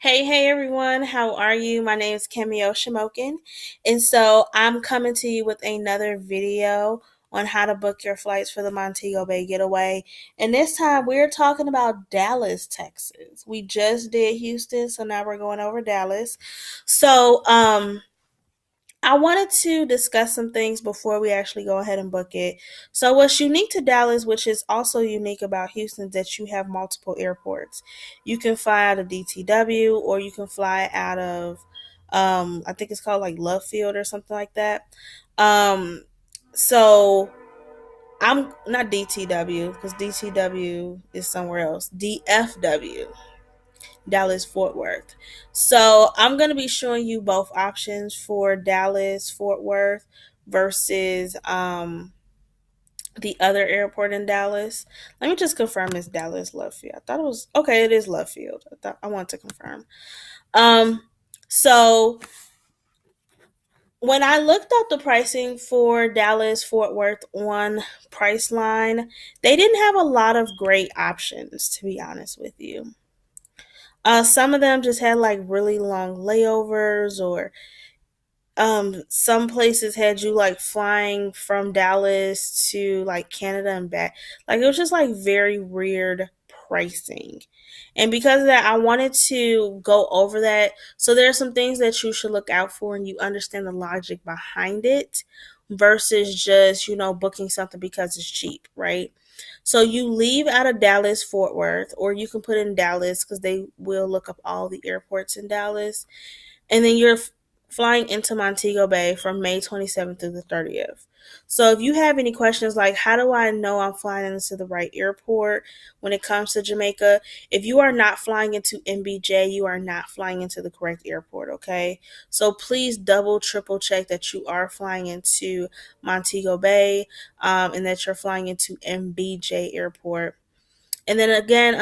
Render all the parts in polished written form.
Hey everyone, how are you? My name is Cameo Shimokin, and so I'm coming to you with another video on how to book your flights for the Montego Bay Getaway. And this time we're talking about Dallas, Texas. We just did Houston, so now we're going over Dallas. So, I wanted to discuss some things before we actually go ahead and book it. So, what's unique to Dallas, which is also unique about Houston, is that you have multiple airports. You can fly out of DTW or you can fly out of, I think it's called like Love Field or something like that. Um, so, I'm not DTW because DTW is somewhere else. DFW. Dallas Fort Worth. So I'm going to be showing you both options for Dallas Fort Worth versus the other airport in Dallas. Let me just confirm it's Dallas Love Field. I thought it was okay. It is Love Field. I want to confirm. Um, so when I looked up the pricing for Dallas Fort Worth on Priceline, they didn't have a lot of great options, to be honest with you. Some of them just had like really long layovers, or some places had you like flying from Dallas to like Canada and back. Like it was just like very weird pricing. And because of that, I wanted to go over that. So there are some things that you should look out for and you understand the logic behind it versus just, booking something because it's cheap, right? So you leave out of Dallas Fort Worth, or you can put in Dallas because they will look up all the airports in Dallas, and then you're flying into Montego Bay from May 27th through the 30th. So if you have any questions like how do I know I'm flying into the right airport when it comes to Jamaica, if you are not flying into MBJ, you are not flying into the correct airport, okay? So please double, triple check that you are flying into Montego Bay, and that you're flying into MBJ Airport. And then again,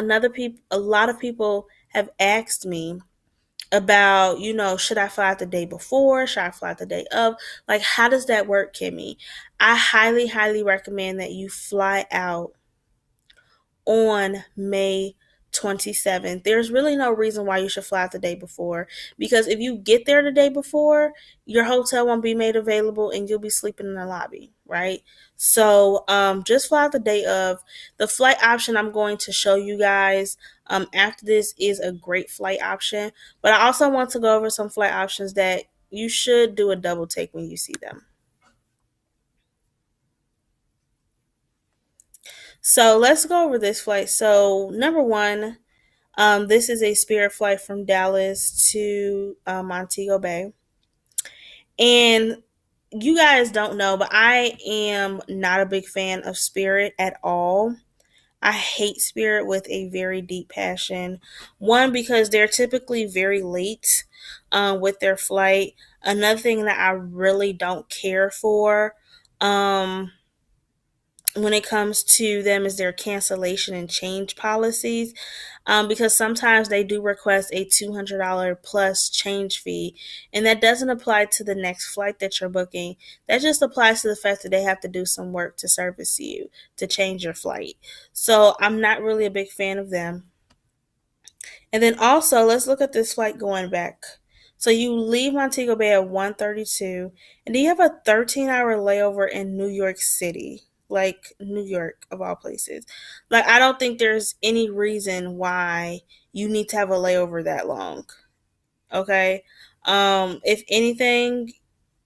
a lot of people have asked me about, should I fly out the day before? Should I fly out the day of? Like, how does that work, Kimmy? I highly, highly recommend that you fly out on May 27th. There's really no reason why you should fly out the day before, because if you get there the day before, your hotel won't be made available and you'll be sleeping in the lobby, right? So just fly out the day of. The flight option I'm going to show you guys after this is a great flight option, but I also want to go over some flight options that you should do a double take when you see them. So let's go over this flight. So number one, this is a Spirit flight from Dallas to Montego Bay. And you guys don't know, but I am not a big fan of Spirit at all. I hate Spirit with a very deep passion. One, because they're typically very late with their flight. Another thing that I really don't care for, um, when it comes to them, is their cancellation and change policies, because sometimes they do request a $200 plus change fee, and that doesn't apply to the next flight that you're booking. That just applies to the fact that they have to do some work to service you to change your flight. So I'm not really a big fan of them. And then also, let's look at this flight going back. So you leave Montego Bay at 1:32, and then you have a 13-hour layover in New York City, like New York of all places. Like I don't think there's any reason why you need to have a layover that long. Okay? If anything,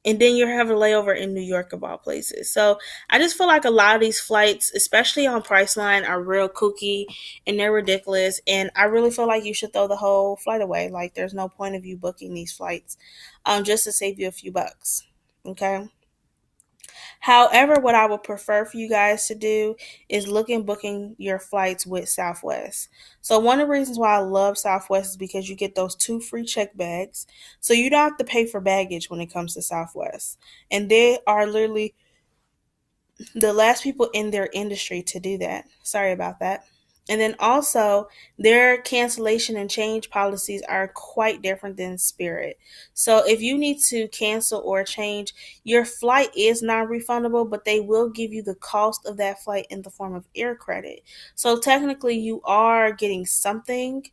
and then you have a layover in New York of all places. So I just feel like a lot of these flights, especially on Priceline, are real kooky and they're ridiculous. And I really feel like you should throw the whole flight away. Like there's no point of you booking these flights, just to save you a few bucks. Okay. However, what I would prefer for you guys to do is look in booking your flights with Southwest. So one of the reasons why I love Southwest is because you get those two free check bags. So you don't have to pay for baggage when it comes to Southwest. And they are literally the last people in their industry to do that. Sorry about that. And then also, their cancellation and change policies are quite different than Spirit. So if you need to cancel or change, your flight is non refundable, but they will give you the cost of that flight in the form of air credit. So technically, you are getting something.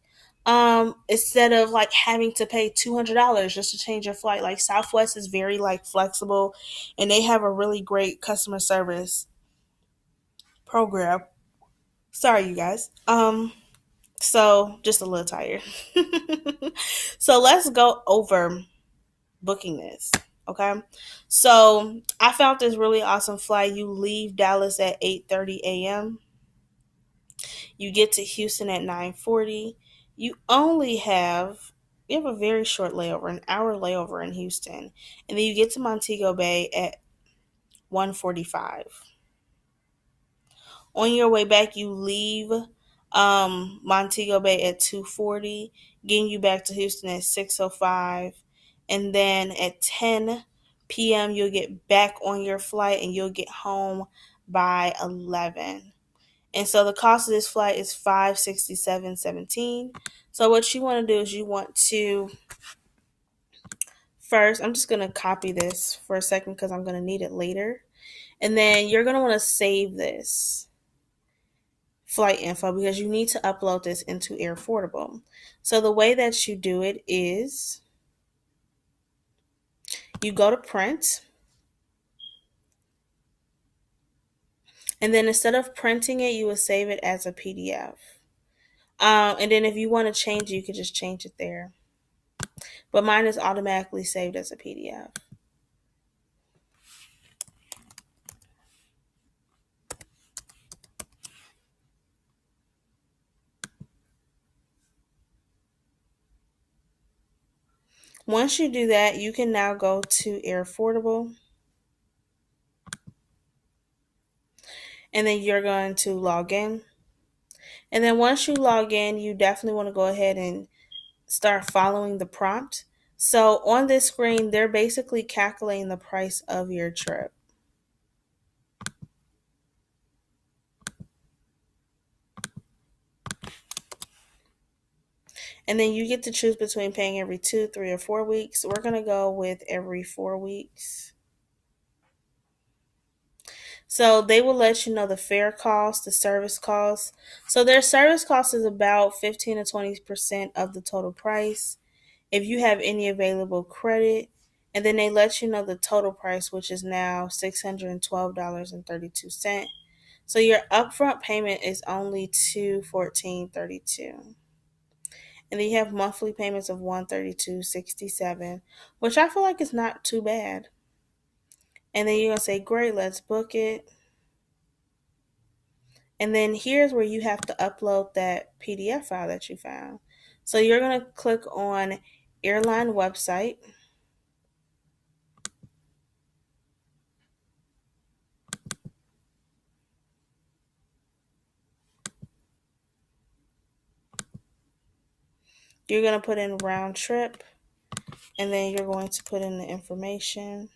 Instead of like having to pay $200 just to change your flight. Like Southwest is very like flexible, and they have a really great customer service program. Sorry, you guys. So just a little tired. So let's go over booking this. Okay. So I found this really awesome flight. You leave Dallas at 8:30 a.m. You get to Houston at 9:40. You only have a very short layover, an hour layover in Houston. And then you get to Montego Bay at 1:45. On your way back, you leave Montego Bay at 2:40, getting you back to Houston at 6:05. And then at 10 p.m., you'll get back on your flight and you'll get home by 11. And so the cost of this flight is $567.17. So what you want to do is you want to first, I'm just going to copy this for a second because I'm going to need it later. And then you're going to want to save this flight info because you need to upload this into Airfordable. So the way that you do it is you go to print, and then instead of printing it, you will save it as a PDF. And then if you want to change it, you can just change it there. But mine is automatically saved as a PDF. Once you do that, you can now go to Airfordable, and then you're going to log in. And then once you log in, you definitely want to go ahead and start following the prompt. So on this screen, they're basically calculating the price of your trip. And then you get to choose between paying every 2, 3, or 4 weeks. We're going to go with every 4 weeks. So they will let you know the fare cost, the service cost. So their service cost is about 15 to 20% of the total price if you have any available credit. And then they let you know the total price, which is now $612.32. So your upfront payment is only $214.32. And then you have monthly payments of $132.67, which I feel like is not too bad. And then you're gonna say, great, let's book it. And then here's where you have to upload that PDF file that you found. So you're gonna click on airline website. You're gonna put in round trip, and then you're going to put in the information.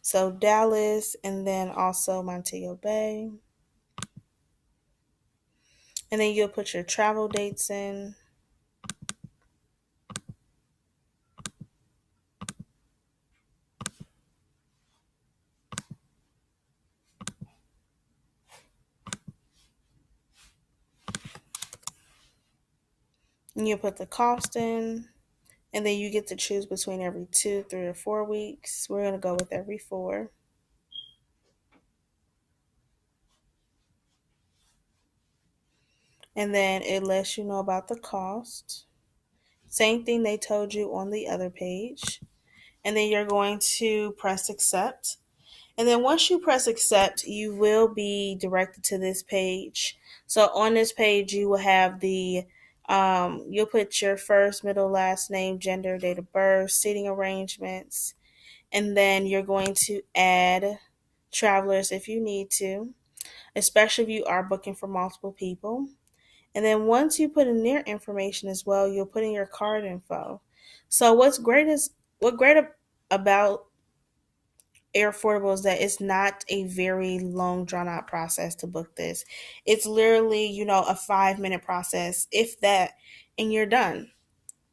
So Dallas, and then also Montego Bay. And then you'll put your travel dates in. And you'll put the cost in. And then you get to choose between every 2, 3, or 4 weeks. We're going to go with every 4. And then it lets you know about the cost. Same thing they told you on the other page. And then you're going to press accept. And then once you press accept, you will be directed to this page. So on this page, you will have you'll put your first, middle, last name, gender, date of birth, seating arrangements, and then you're going to add travelers if you need to, especially if you are booking for multiple people. And then once you put in their information as well, you'll put in your card info. So what great about Air Affordable is that it's not a very long drawn out process to book this. It's literally, a 5-minute process, if that, and you're done.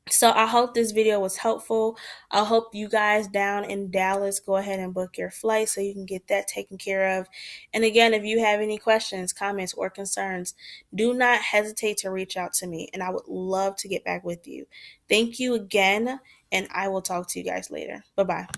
So I hope this video was helpful. I hope you guys down in Dallas go ahead and book your flight so you can get that taken care of. And again, if you have any questions, comments, or concerns, do not hesitate to reach out to me, and I would love to get back with you. Thank you again, and I will talk to you guys later. Bye-bye.